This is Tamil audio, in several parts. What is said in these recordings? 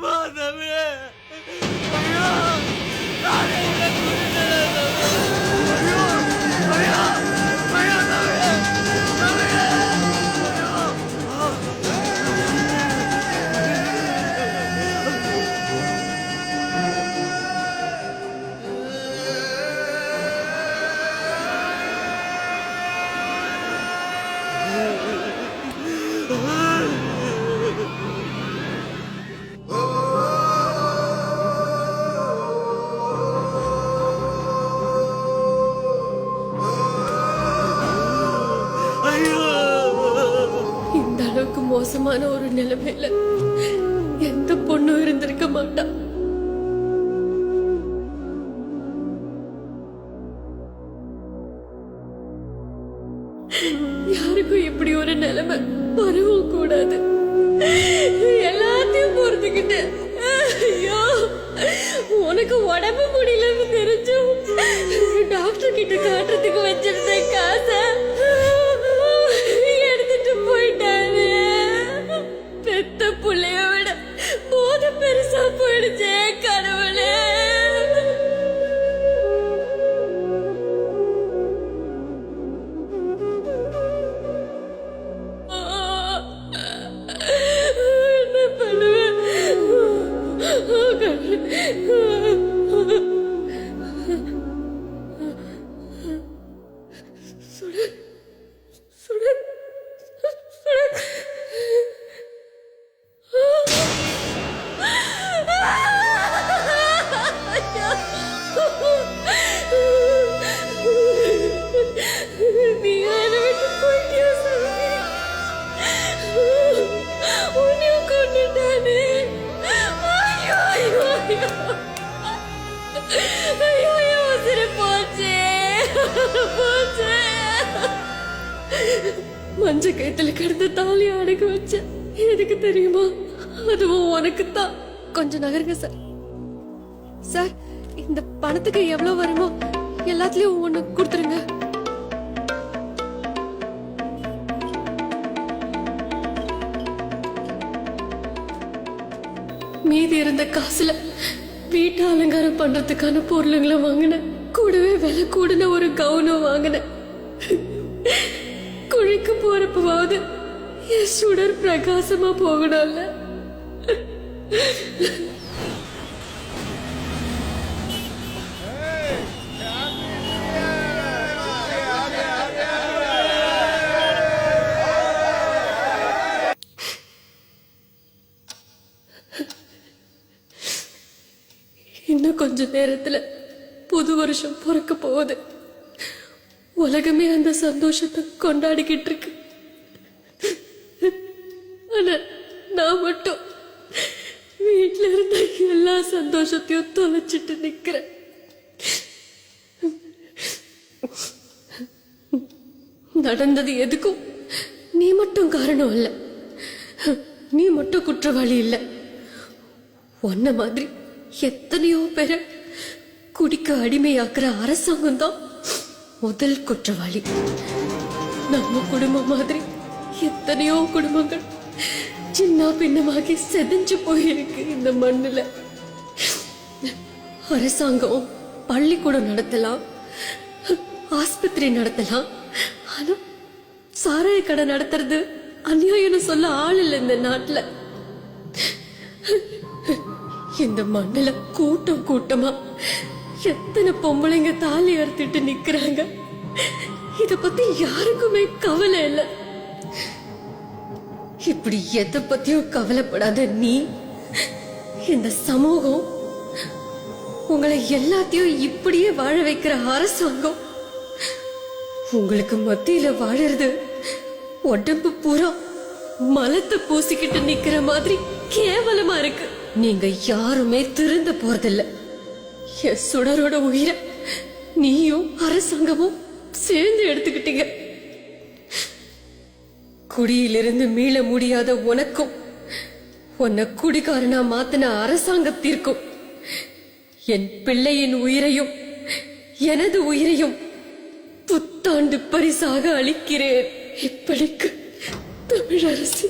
மாதவே ஐயோ நானே உனக்கு உயிரிழந்தேன். ஐயோ ஐயோ ஐயோ தம்பி தம்பி இந்த அளவுக்கு மோசமான ஒரு நிலைமையில எந்த பொண்ணும் இருந்திருக்க மாட்டா. யாருக்கும் இப்படி ஒரு நிலைமை வரவும் கூடாது. எல்லாத்தையும் பொறுத்துக்கிட்டு ஐயோ உனக்கு உடம்பு முடியலன்னு தெரிஞ்சும் டாக்டர் கிட்ட காட்டுறதுக்கு வச்சிருந்த காசை எடுத்துட்டு போயிட்டாரு. பெத்த புள்ளைய விட போத பெருசா போயிடுச்சே கடவுளே. என்ன பண்ணுவேன்? சுடர் சுடர் சுடர் நீ என்னை விட்டு போயிட்டியா சாமி? உன்னையும் கொண்டுட்டானே. ஐயோ ஐயோ ஐயோ ஐயோ ஐயோ உசுரு போச்சே போச்சே. மஞ்ச கயித்துல கிடந்த தாலி அடகு வச்ச எதுக்கு தெரியுமா? அதுவும் உனக்கு தான். கொஞ்சம் நகருங்க சார். சார் இந்த பணத்துக்கு எவ்வளவு வருமோ எல்லாத்துலயும் ஒண்ணு கொடுத்துருங்க. மீதி இருந்த காசுல வீட்டு அலங்காரம் பண்றதுக்கான பொருளுங்களை வாங்கினேன். கூடவே விலை கூடின ஒரு கவுனம் வாங்கினேன். குழிக்கு போறப்பவாவது என் சுடர் பிரகாசமா போகணும்ல. இன்னும் கொஞ்ச நேரத்துல புது வருஷம் பிறக்க போகுது. உலகமே அந்த சந்தோஷத்தை கொண்டாடிக்கிட்டு இருக்கு. ஆனா நான் மட்டும் வீட்டுல இருந்த எல்லா சந்தோஷத்தையும் தொலைச்சிட்டு நிக்கிறேன். நடந்தது எதுக்கும் நீ மட்டும் காரணம் இல்ல. நீ மட்டும் குற்றவாளி இல்ல. உன்ன மாதிரி எத்தனையோ பேரை குடிக்க அடிமையாக்குற அரசாங்கம் தான் முதல் குற்றவாளி. நம்ம குடும்பம் மாதிரி எத்தனையோ குடும்பங்கள் சின்ன பின்னமாகி செதஞ்சு போயிருக்கு இந்த மண்ணுல. அரசாங்கம் பள்ளிக்கூடம் நடத்தலாம், ஆஸ்பத்திரி நடத்தலாம். ஆனா சாராய கடை நடத்துறது அநியாயம்னு சொல்ல ஆள் இல்லை இந்த நாட்டுல. இந்த மண்ணுல கூட்டம் கூட்டமா எத்தனை பொம்பளைங்க தாலி அறுத்துட்டு நிக்கிறாங்க. இத பத்தி யாருக்குமே கவலை இல்ல. இப்படி எதை பத்தியும் கவலைப்படாத நீ, இந்த சமூகம், உங்களை எல்லாத்தையும் இப்படியே வாழ வைக்கிற அரசாங்கம் உங்களுக்கு மத்தியில வாழறது உடம்பு பூரா மலத்தை பூசிக்கிட்டு நிக்கிற மாதிரி கேவலமா இருக்கு. நீங்க யாருமே திருந்த போறதில்ல. என் சுடரோட உயிரை நீயும் அரசாங்கமும் சேர்ந்து எடுத்துக்கிட்டீங்க. குடியிலிருந்து மீள முடியாத உனக்கும் உன்னை குடிகாரனா மாத்தின அரசாங்கத்திற்கும் என் பிள்ளையின் உயிரையும் எனது உயிரையும் புத்தாண்டு பரிசாக அளிக்கிறேன். இப்படிக்கு தமிழரசி.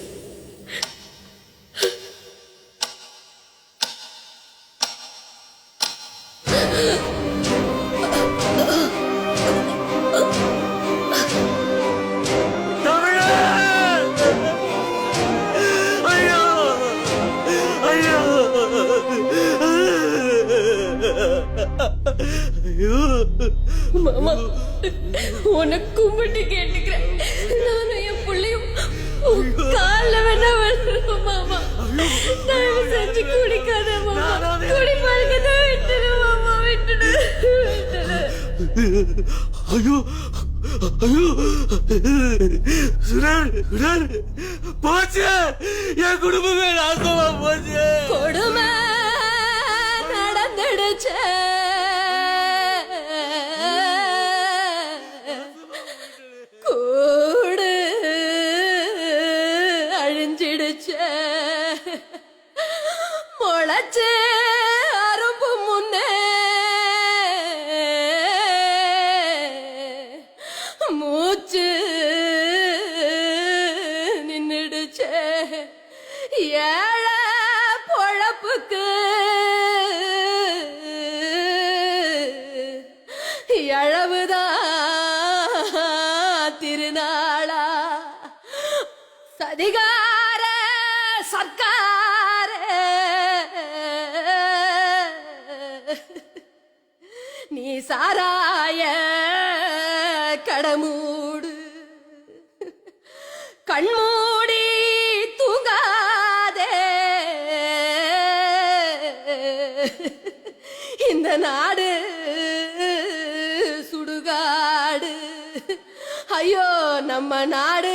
மாமா உனக்கு கும்பிட்டு கேட்டுக்கிறேன். நானும் என் பிள்ளையும் கால வேணா வந்துடும் மாமா. தயவு செஞ்சு குடிக்காத மாமா. குடி பழக்கத்தை விட்டுடு மாமா. விட்டுடு விட்டுடு. ஐயோ ஐயோ சுரேன் சுரேன் போச்சு. என் குடும்பமே நாசமா போச்சு. கொடுமை நடந்துடுச்சு. கூடு அழிஞ்சிடுச்சு. முளைச்சு அரும்பு முன்னே மூச்சு நின்னுடுச்சு. ஏழை பொழப்புக்கு எழவுதான் திருநாளா. சதிகார சர்க்கார நீ சாராய கடமூடு. கண்மூடி தூங்காதே. இந்த நாடு சுடுகாடு. ஐயோ நம்ம நாடு